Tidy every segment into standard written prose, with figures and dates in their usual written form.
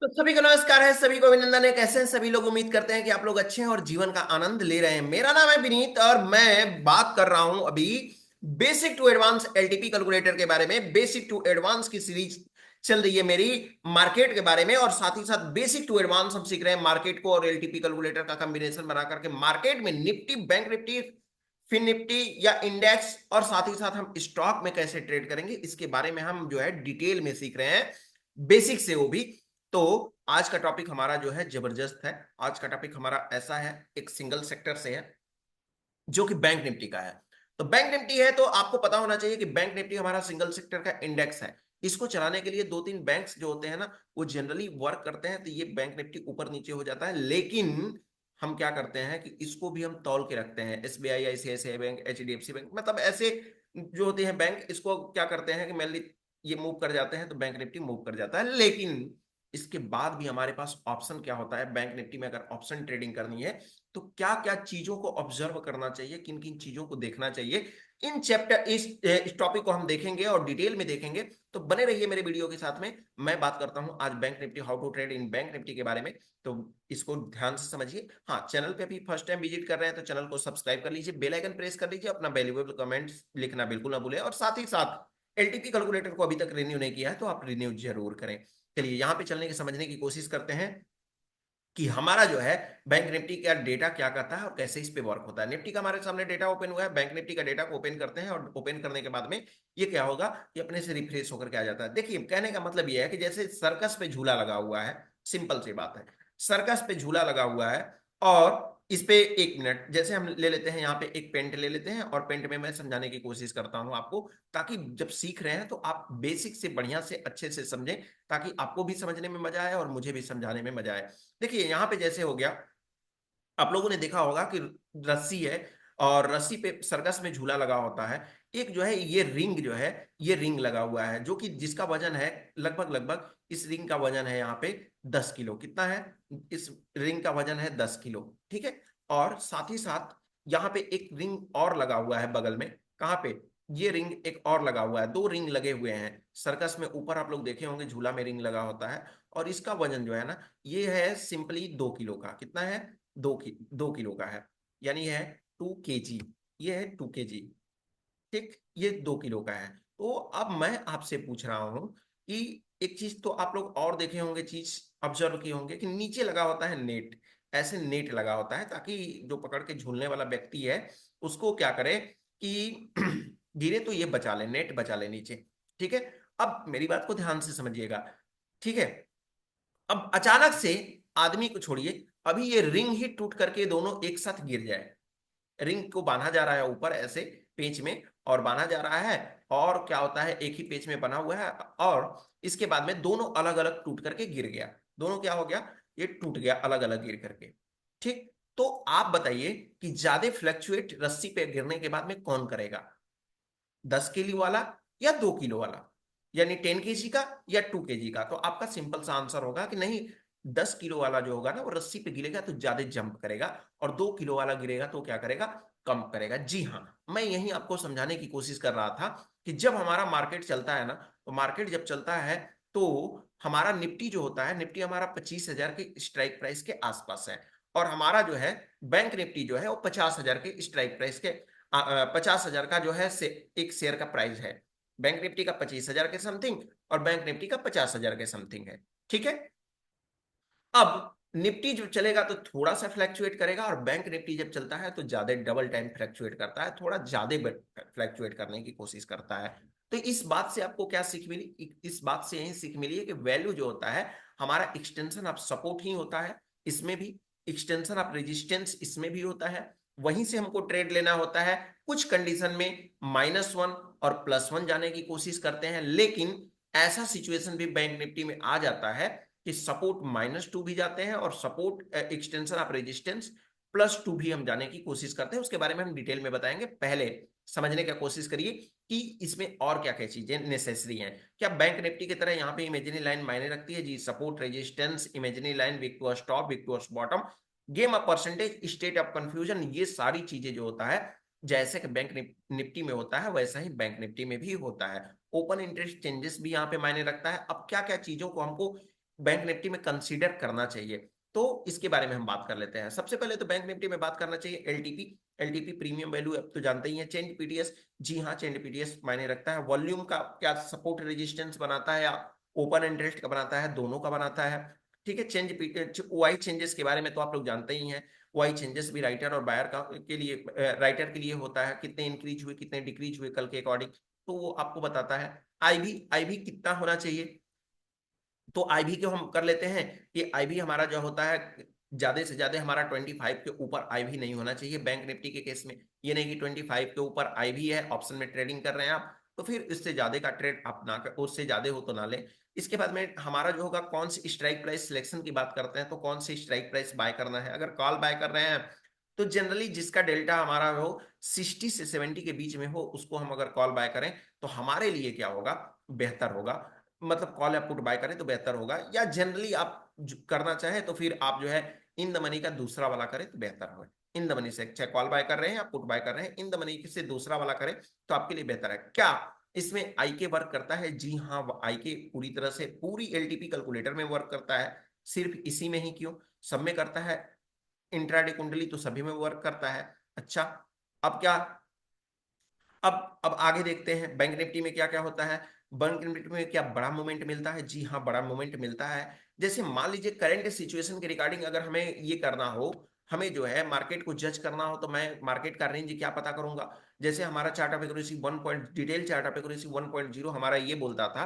तो सभी को नमस्कार है, सभी को अभिनंदन है। कैसे हैं सभी लोग? उम्मीद करते हैं कि आप लोग अच्छे हैं और जीवन का आनंद ले रहे हैं। मेरा नाम है विनीत और मैं बात कर रहा हूं अभी basic to advance LTP calculator के बारे में। बेसिक टू एडवांस की सीरीज चल रही है मेरी मार्केट के बारे में, और साथ ही साथ बेसिक टू एडवांस हम सीख रहे हैं मार्केट को और एलटीपी कैलकुलेटर का कॉम्बिनेशन बना करके मार्केट में Nifty, bank Nifty, Fin Nifty या इंडेक्स, और साथ ही साथ हम स्टॉक में कैसे ट्रेड करेंगे इसके बारे में हम जो है डिटेल में सीख रहे हैं, बेसिक से वो भी। तो आज का टॉपिक हमारा जो है जबरदस्त है। आज का टॉपिक हमारा ऐसा है, एक सिंगल सेक्टर से है जो कि बैंक निफ्टी का है। तो बैंक निफ्टी है तो आपको पता होना चाहिए कि बैंक निफ्टी हमारा सिंगल सेक्टर का इंडेक्स है। इसको चलाने के लिए दो तीन बैंक्स जो होते हैं ना, वो जनरली वर्क करते हैं, तो ये बैंक निफ्टी ऊपर नीचे हो जाता है। लेकिन हम क्या करते हैं कि इसको भी हम तौल के रखते हैं। SBI, ICICI bank, HDFC bank, मतलब ऐसे जो होते हैं बैंक, इसको क्या करते हैं कि मेनली ये मूव कर जाते हैं तो बैंक निफ्टी मूव कर जाता है। लेकिन इसके बाद भी हमारे पास ऑप्शन क्या होता है बैंक निफ्टी में, अगर ऑप्शन ट्रेडिंग करनी है तो क्या क्या चीजों को ऑब्जर्व करना चाहिए, किन किन चीजों को देखना चाहिए, इन चैप्टर इस टॉपिक को हम देखेंगे और डिटेल में देखेंगे। तो बने रहिए मेरे वीडियो के साथ में। मैं बात करता हूं आज bank Nifty, how to trade in bank Nifty के बारे में। तो इसको ध्यान से समझिए। हाँ, चैनल पे अभी फर्स्ट टाइम विजिट कर रहे हैं तो चैनल को सब्सक्राइब कर लीजिए, बेल आइकन प्रेस कर लीजिए, अपना वैल्यूएबल कमेंट्स लिखना बिल्कुल ना भूलें, और साथ ही साथ एलटीपी कैलकुलेटर को अभी तक रिन्यू नहीं किया है तो आप रिन्यू जरूर करें। चलिए यहाँ पे चलने की समझने की कोशिश करते हैं कि हमारा जो है बैंक निफ्टी का डेटा क्या करता है और कैसे इस पे वर्क होता है। निफ्टी का हमारे सामने डेटा ओपन हुआ है, बैंक निफ्टी का डेटा को ओपन करते हैं और ओपन करने के बाद में ये क्या होगा कि अपने से रिफ्रेश होकर के आ जाता है। देखिए, कहने का मतलब ये है कि जैसे सर्कस पे झूला लगा हुआ है, सिंपल सी बात है। सर्कस पे झूला लगा हुआ है और इस पे एक मिनट, जैसे हम ले लेते हैं यहाँ पे एक पेंट ले लेते हैं और पेंट में मैं समझाने की कोशिश करता हूँ आपको, ताकि जब सीख रहे हैं तो आप बेसिक से बढ़िया से अच्छे से समझें, ताकि आपको भी समझने में मजा आए और मुझे भी समझाने में मजा आए। देखिए यहाँ पे जैसे हो गया, आप लोगों ने देखा होगा कि रस्सी है और रस्सी पे सर्कस में झूला लगा होता है। एक जो है ये रिंग जो है, ये रिंग लगा हुआ है जो कि जिसका वजन है लगभग लगभग, इस रिंग का वजन है यहाँ पे 10 किलो। कितना है? इस रिंग का वजन है 10 किलो, ठीक है। और साथ ही साथ यहाँ पे एक रिंग और लगा हुआ है बगल में। कहाँ पे? ये रिंग एक और लगा हुआ है, दो रिंग लगे हुए हैं सर्कस में। ऊपर आप लोग देखे होंगे झूला में रिंग लगा होता है, और इसका वजन जो है ना, ये है सिंपली 2 किलो का। कितना है? 2 किलो का है, यानी है 2 kg। ये है 2 kg, ठीक। ये 2 किलो का है। तो अब मैं आपसे पूछ रहा हूं कि एक चीज तो आप लोग और देखे होंगे, चीज ऑब्जर्व किए होंगे कि नीचे लगा होता है नेट। ऐसे नेट लगा होता है ताकि जो पकड़ के झूलने वाला व्यक्ति है उसको क्या करे कि गिरे तो ये बचा ले, नेट बचा ले नीचे, ठीक है। अब मेरी बात को ध्यान से समझिएगा, ठीक है। अब अचानक से आदमी को छोड़िए, अभी ये रिंग ही टूट करके दोनों एक साथ गिर जाए। रिंग को बांधा जा रहा है ऊपर ऐसे पेंच में, और बांधा जा रहा है, और क्या होता है एक ही पेंच में बना हुआ है, और इसके बाद में दोनों अलग अलग टूट करके गिर गया। दोनों क्या हो गया? ये टूट गया अलग अलग गिर करके, ठीक। तो आप बताइए कि ज्यादा फ्लक्चुएट रस्सी पे गिरने के बाद में कौन करेगा? 10 किलो वाला या 2 किलो वाला, यानी 10 kg का या 2 kg का? तो आपका सिंपल सा आंसर होगा कि नहीं, 10 किलो वाला जो होगा ना वो रस्सी पे गिरेगा तो ज्यादा जंप करेगा, और 2 किलो वाला गिरेगा तो क्या करेगा? कम करेगा। जी हाँ, मैं यही आपको समझाने की कोशिश कर रहा था कि जब हमारा मार्केट चलता है ना, तो मार्केट जब चलता है तो हमारा निफ्टी जो होता है, निफ्टी हमारा 25,000 के स्ट्राइक प्राइस के आसपास है, और हमारा जो है बैंक निफ्टी जो है वो 50,000 के स्ट्राइक प्राइस के 50,000 का जो है से एक शेयर का प्राइस है। बैंक निफ्टी का 25,000 के समथिंग और बैंक निफ्टी का 50,000 के समथिंग है, ठीक है। अब निफ्टी जब चलेगा तो थोड़ा सा फ्लैक्चुएट करेगा, और बैंक निफ्टी जब चलता है तो ज्यादा डबल टाइम फ्लैक्चुएट करता है, थोड़ा ज्यादा फ्लैक्चुएट करने की कोशिश करता है। तो इस बात से आपको क्या सीख मिली? इस बात से यही सीख मिली है कि वैल्यू जो होता है हमारा, एक्सटेंशन ऑफ सपोर्ट ही होता है इसमें भी, एक्सटेंशन ऑफ रेजिस्टेंस इसमें भी होता है। वहीं से हमको ट्रेड लेना होता है। कुछ कंडीशन में -1 और +1 जाने की कोशिश करते हैं, लेकिन ऐसा सिचुएशन भी बैंक निफ्टी में आ जाता है कि सपोर्ट -2 भी जाते हैं, और सपोर्ट एक्सटेंशन ऑफ रेजिस्टेंस +2 भी हम जाने की कोशिश करते हैं। उसके बारे में हम डिटेल में बताएंगे। पहले समझने की कोशिश करिए कि इसमें और क्या क्या चीजें नेसेसरी हैं। क्या बैंक निफ्टी की तरह यहाँ पे इमेजिनरी लाइन मायने रखती है? जी, support, resistance, imaginary line, wick to top, wick to bottom, game of percentage, state of confusion, ये सारी चीजें जो होता है जैसे कि बैंक निफ्टी में होता है वैसा ही बैंक निफ्टी में भी होता है। ओपन इंटरेस्ट चेंजेस भी यहाँ पे मायने रखता है। अब क्या क्या चीजों को हमको बैंक निफ्टी में कंसीडर करना चाहिए, तो इसके बारे में हम बात कर लेते हैं। सबसे पहले तो बैंक निफ्टी में बात करना चाहिए एलटीपी। एलटीपी प्रीमियम वैल्यू अब तो जानते ही हैं। चेंज पीटीएस, जी हाँ चेंज पीटीएस मायने रखता है। वॉल्यूम का क्या सपोर्ट रेजिस्टेंस बनाता है या ओपन इंटरेस्ट का बनाता है, दोनों का बनाता है। ठीक है, चेंज वाई चेंजेस के बारे में तो आप लोग जानते ही हैं। वाई चेंजेस भी राइटर और बायर का के लिए, राइटर के लिए होता है, कितने इंक्रीज हुए कितने डिक्रीज हुए कल के अकॉर्डिंग, तो वो आपको बताता है। आईबी कितना होना चाहिए, तो आईबी को हम कर लेते हैं कि आईबी हमारा जो होता है ज्यादा से ज्यादा हमारा 25 के ऊपर आईबी नहीं होना चाहिए बैंक निफ्टी के केस में। ये नहीं कि 25 के ऊपर आईबी है, ऑप्शन में ट्रेडिंग कर रहे हैं आप, तो फिर इससे ज्यादा का ट्रेड आप ना कर, उससे ज्यादा हो तो ना लें। इसके बाद में हमारा जो होगा कौन सी स्ट्राइक प्राइस सिलेक्शन की बात करते हैं, तो कौन सी स्ट्राइक प्राइस बाय करना है। अगर कॉल बाय कर रहे हैं तो जनरली जिसका डेल्टा हमारा हो 60 से 70 के बीच में हो, उसको हम अगर कॉल बाय करें तो हमारे लिए क्या होगा, बेहतर होगा। मतलब कॉल या पुट बाय करें तो बेहतर होगा, या जनरली आप करना चाहें तो फिर आप जो है इन द मनी का दूसरा वाला करें तो बेहतर होगा। इन द मनी से, चाहे कॉल बाय कर रहे हैं या पुट बाय कर रहे हैं, इन द मनी से दूसरा वाला करें तो आपके लिए बेहतर है। क्या इसमें आई के वर्क करता है? जी हाँ, आई के पूरी तरह से पूरी एलटीपी कैलकुलेटर में वर्क करता है। सिर्फ इसी में ही क्यों, सब में करता है। इंट्राडे कुंडली तो सभी में वर्क करता है। अच्छा, अब क्या, अब आगे देखते हैं बैंक निफ्टी में क्या क्या होता है। बैंक निफ्टी में क्या बड़ा मूवमेंट मिलता है? जी हाँ, बड़ा मूवमेंट मिलता है। जैसे मान लीजिए करंट सिचुएशन के रिगार्डिंग अगर हमें ये करना हो, हमें जो है मार्केट को जज करना हो, तो मैं मार्केट का रेंज क्या पता करूंगा। जैसे हमारा chart of accuracy 1 point, detail chart of accuracy 1.0 हमारा ये बोलता था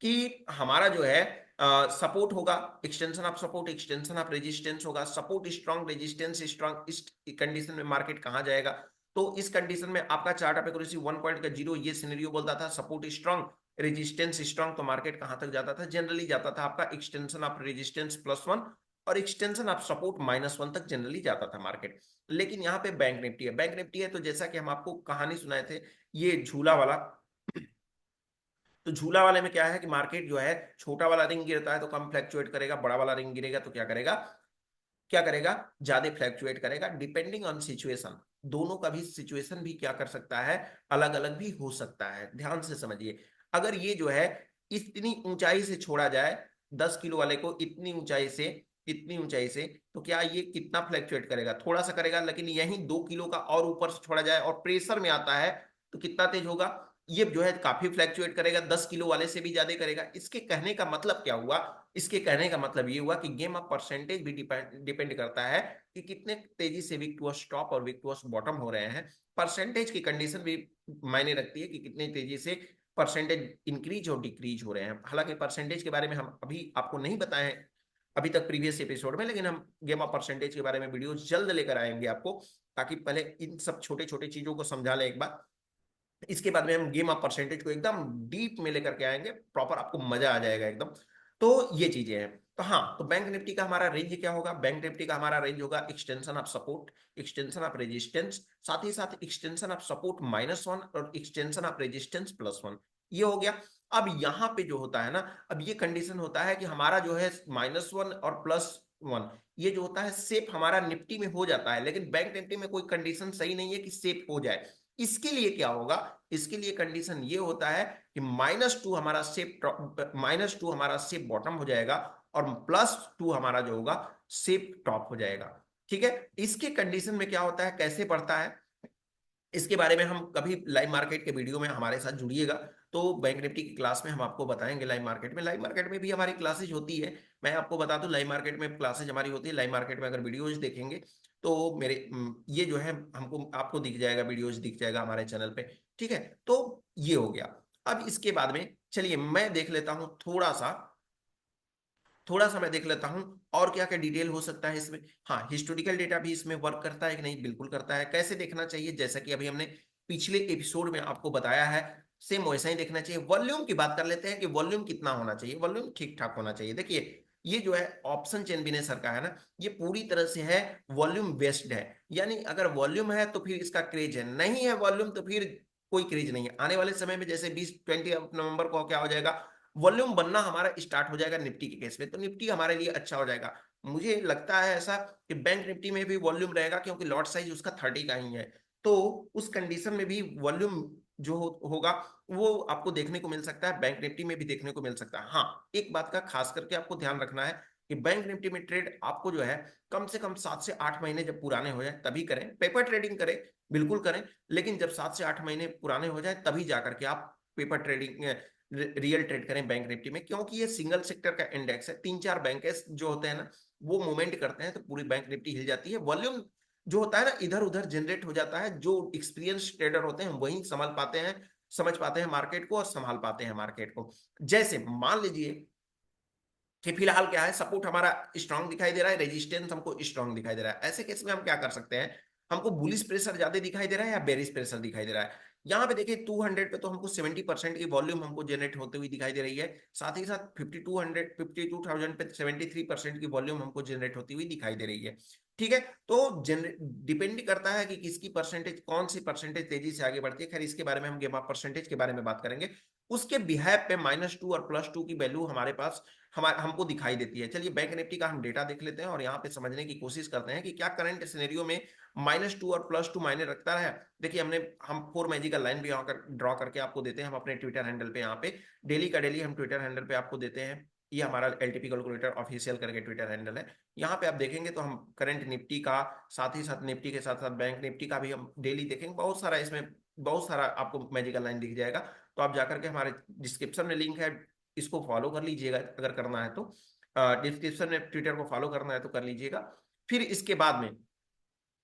कि हमारा जो है सपोर्ट होगा, extension of support, extension of resistance होगा। सपोर्ट स्ट्रांग, रेजिस्टेंस स्ट्रांग, इस कंडीशन में मार्केट कहाँ जाएगा। तो इस कंडीशन में आपका चार्ट ऑफ एक्यूरेसी 1.0 ये सिनेरियो बोलता था सपोर्ट स्ट्रांग, रेजिस्टेंस स्ट्रांग, तो मार्केट कहां तक जाता था, जनरली जाता था आपका एक्सटेंशन ऑफ रेजिस्टेंस +1 और एक्सटेंशन ऑफ सपोर्ट -1 तक जनरली जाता था मार्केट। लेकिन यहाँ पे बैंक निफ्टी है, बैंक निफ्टी है तो जैसा कि हम आपको कहानी सुनाए थे, ये झूला वाला, तो झूला वाले में क्या है कि मार्केट जो है छोटा वाला रिंग गिरता है तो कम फ्लैक्चुएट करेगा, बड़ा वाला रिंग गिरेगा तो क्या करेगा, क्या करेगा, ज्यादा फ्लैक्चुएट करेगा डिपेंडिंग ऑन सिचुएशन। दोनों का भी सिचुएशन भी क्या कर सकता है, अलग अलग भी हो सकता है। ध्यान से समझिए, अगर ये जो है इतनी ऊंचाई से छोड़ा जाए 10 किलो वाले को, इतनी ऊंचाई से, इतनी ऊंचाई से, तो क्या ये कितना फ्लैक्चुएट करेगा, थोड़ा सा करेगा। लेकिन यही 2 किलो का और ऊपर से छोड़ा जाए और प्रेशर में आता है तो कितना तेज होगा, ये जो है काफी फ्लैक्चुएट करेगा, 10 किलो वाले से भी ज्यादा करेगा। इसके कहने का मतलब क्या हुआ, इसके कहने का मतलब ये हुआ कि गेम ऑफ परसेंटेज भी डिपेंड करता है कि कितने तेजी से विक्टोरियस टॉप और विक्टोरियस बॉटम हो रहे हैं। परसेंटेज की कंडीशन भी मायने रखती है कि कितने तेजी से परसेंटेज इंक्रीज और डिक्रीज हो रहे हैं। हालांकि परसेंटेज के बारे में हम अभी आपको नहीं बताएं अभी तक प्रीवियस एपिसोड में, लेकिन हम गेम ऑफ परसेंटेज के बारे में वीडियो जल्द लेकर आएंगे आपको, ताकि पहले इन सब छोटे छोटे चीजों को समझा लें एक बार। इसके बाद में हम गेम ऑफ परसेंटेज को एकदम डीप में लेकर के आएंगे, प्रॉपर आपको मजा आ जाएगा एकदम। तो ये चीजें हैं। तो हाँ, तो बैंक निफ्टी का हमारा रेंज क्या होगा, बैंक निफ्टी का हमारा रेंज होगा extension of support, extension of resistance, साथ ही साथ एक्सटेंशन ऑफ सपोर्ट -1 और एक्सटेंशन ऑफ रेजिस्टेंस +1। ये हो गया। अब यहाँ पे जो होता है ना, अब ये कंडीशन होता है कि हमारा जो है -1 और +1, ये जो होता है सेफ हमारा निफ्टी में हो जाता है, लेकिन बैंक निफ्टी में कोई कंडीशन सही नहीं है कि सेफ हो जाए। इसके लिए क्या होगा, इसके लिए कंडीशन ये होता है कि -2 हमारा सेफ, -2 हमारा सेफ बॉटम हो जाएगा और +2 हमारा जो होगा सेफ टॉप हो जाएगा। ठीक है, इसके कंडीशन में क्या होता है, कैसे पड़ता है, इसके बारे में हम कभी लाइव मार्केट के वीडियो में हमारे साथ जुड़िएगा, तो बैंक निफ्टी की क्लास में हम आपको बताएंगे। लाइव मार्केट में भी हमारी क्लासेज होती है। मैं आपको बता दूं, लाइव मार्केट में क्लासेज हमारी होती है। लाइव मार्केट में अगर वीडियोज देखेंगे तो मेरे ये जो है हमको आपको दिख जाएगा, वीडियोज दिख जाएगा हमारे चैनल पे। ठीक है, तो ये हो गया। अब इसके बाद में चलिए मैं देख लेता हूं थोड़ा सा मैं देख लेता हूं और क्या क्या डिटेल हो सकता है इसमें। हाँ, हिस्टोरिकल डेटा भी इसमें वर्क करता है कि नहीं, बिल्कुल करता है। कैसे देखना चाहिए, जैसा कि अभी हमने पिछले एपिसोड में आपको बताया है, सेम वैसा ही देखना चाहिए। वॉल्यूम की बात कर लेते हैं कि वॉल्यूम कितना होना चाहिए। वॉल्यूम ठीक ठाक होना चाहिए। देखिए, ये जो है ऑप्शन चेन बिनेसर का है ना, ये पूरी तरह से है वॉल्यूम बेस्ड है। यानी अगर वॉल्यूम है तो फिर इसका क्रेज है, नहीं है वॉल्यूम तो फिर कोई क्रेज नहीं है। आने वाले समय में जैसे 20 नवंबर को क्या हो जाएगा, वॉल्यूम बनना हमारा स्टार्ट हो जाएगा निफ्टी के केस में, तो निफ्टी हमारे लिए अच्छा हो जाएगा। मुझे लगता है ऐसा कि बैंक निफ्टी में भी वॉल्यूम रहेगा, क्योंकि लॉट साइज उसका 30 का ही है। तो उस कंडीशन में भी वॉल्यूम जो होगा वो आपको देखने को मिल सकता है, बैंक निफ्टी में भी देखने को मिल सकता है। हाँ, एक बात का खास करके आपको ध्यान रखना है कि बैंक निफ्टी में ट्रेड आपको जो है कम से कम 7 से 8 महीने जब पुराने हो जाए तभी करें। पेपर ट्रेडिंग करें, बिल्कुल करें, लेकिन जब 7 से 8 महीने पुराने हो जाए तभी जाकर के आप पेपर ट्रेडिंग रियल ट्रेड करें बैंक निफ्टी में, क्योंकि ये सिंगल सेक्टर का इंडेक्स है। 3-4 बैंक जो होते हैं ना, वो मूवमेंट करते हैं तो पूरी बैंक निफ्टी हिल जाती है। वॉल्यूम जो होता है ना इधर उधर जनरेट हो जाता है। जो एक्सपीरियंस ट्रेडर होते हैं वही संभाल पाते हैं, समझ पाते हैं मार्केट को और संभाल पाते हैं मार्केट को। जैसे मान लीजिए कि फिलहाल क्या है, सपोर्ट हमारा स्ट्रांग दिखाई दे रहा है, रेजिस्टेंस हमको स्ट्रांग दिखाई दे रहा है। ऐसे केस में हम क्या कर सकते हैं, हमको बुलिश प्रेशर ज्यादा दिखाई दे रहा है या बेरिश प्रेशर दिखाई दे रहा है। यहाँ पे देखिए 200 पे तो हमको 70% की वॉल्यूम हमको जनरेट होते हुई दिखाई दे रही है। साथ ही साथ 52,000 पे 73% की वॉल्यूम हमको जनरेट होती हुई दिखाई दे रही है। ठीक है, तो डिपेंड करता है कि किसकी परसेंटेज, कौन सी परसेंटेज तेजी से आगे बढ़ती है। खैर इसके बारे में हम गेमा परसेंटेज के बारे में बात करेंगे। उसके बिहेव पे -2 और +2 की वैल्यू हमारे पास हमको दिखाई देती है। चलिए बैंक निफ्टी का हम डेटा देख लेते हैं और यहाँ पे समझने की कोशिश करते हैं कि क्या करंट सिनेरियो में -2 और +2 मायने रखता है। देखिए हम 4 मैजिकल लाइन भी यहाँ कर ड्रॉ करके आपको देते हैं हम अपने ट्विटर हैंडल पे। यहाँ पे डेली का डेली हम ट्विटर हैंडल पे आपको देते हैं। ये हमारा एलटीपी कैलकुलेटर ऑफिशियल करके ट्विटर हैंडल है। यहाँ पे आप देखेंगे तो हम करंट निफ्टी का, साथ ही साथ निफ्टी के साथ साथ बैंक निफ्टी का भी हम डेली देखेंगे। बहुत सारा इसमें, बहुत सारा आपको मैजिकल लाइन दिख जाएगा। तो आप जाकर के हमारे डिस्क्रिप्शन में लिंक है, इसको फॉलो कर लीजिएगा अगर करना है तो। डिस्क्रिप्शन में ट्विटर को फॉलो करना है तो कर लीजिएगा। फिर इसके बाद में,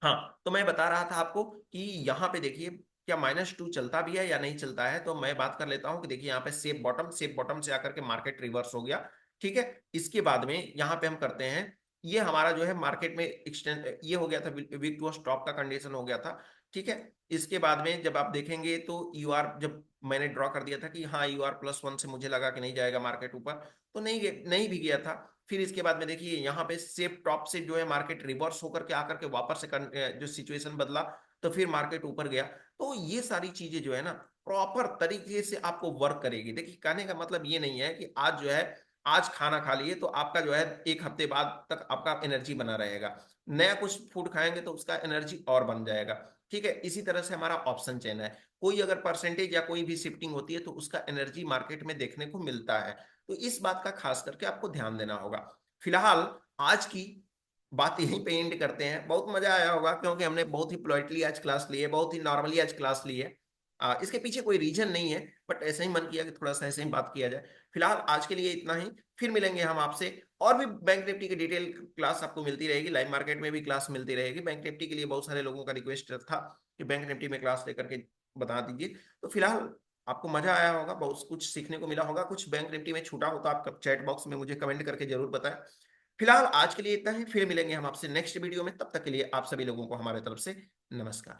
हाँ, तो मैं बता रहा था आपको कि यहाँ पे देखिए क्या -2 चलता भी है या नहीं चलता है। तो मैं बात कर लेता हूँ कि देखिए यहाँ पे सेफ बॉटम से आकर के मार्केट रिवर्स हो गया। ठीक है, इसके बाद में यहाँ पे हम करते हैं, ये हमारा जो है मार्केट में एक्सटेंड ये हो गया था, वीक टू स्टॉप का कंडीशन हो गया था। ठीक है, इसके बाद में जब आप देखेंगे तो यूआर, जब मैंने ड्रॉ कर दिया था कि हाँ UR+1 से मुझे लगा कि नहीं जाएगा मार्केट ऊपर, तो नहीं भी गया था। फिर इसके बाद में देखिए यहाँ पे सेफ टॉप से जो है मार्केट रिवर्स होकर के आकर के वापस से जो सिचुएशन बदला, तो फिर मार्केट ऊपर गया। तो ये सारी चीजें जो है ना प्रॉपर तरीके से आपको वर्क करेगी। देखिए कहने का मतलब ये नहीं है कि आज जो है, आज खाना खा लिए तो आपका जो है 1 हफ्ते बाद तक आपका एनर्जी बना रहेगा। नया कुछ फूड खाएंगे तो उसका एनर्जी और बन जाएगा। ठीक है, इसी तरह से हमारा ऑप्शन चेन है। कोई अगर परसेंटेज या कोई भी शिफ्टिंग होती है तो उसका एनर्जी मार्केट में देखने को मिलता है। तो इस बात का खास करके आपको ध्यान देना होगा। फिलहाल आज की बात यहीं पे एंड करते हैं। बहुत मजा आया होगा क्योंकि हमने बहुत ही पोलाइटली आज क्लास ली है, बहुत ही नॉर्मली आज क्लास ली है। इसके पीछे कोई रीजन नहीं है, बट ऐसे ही मन किया कि थोड़ा सा ऐसे ही बात किया जाए। फिलहाल आज के लिए इतना ही। फिर मिलेंगे हम आपसे, और भी बैंक निफ्टी की डिटेल क्लास आपको मिलती रहेगी, लाइव मार्केट में भी क्लास मिलती रहेगी। बैंक निफ्टी के लिए बहुत सारे लोगों का रिक्वेस्ट था कि बैंक निफ्टी में क्लास लेकर के बता दीजिए। तो फिलहाल आपको मजा आया होगा, बहुत कुछ सीखने को मिला होगा। कुछ बैंक निफ्टी में छूटा हो तो आप चैट बॉक्स में मुझे कमेंट करके जरूर बताएं। फिलहाल आज के लिए इतना ही, फिर मिलेंगे हम आपसे नेक्स्ट वीडियो में। तब तक के लिए आप सभी लोगों को हमारे तरफ से नमस्कार।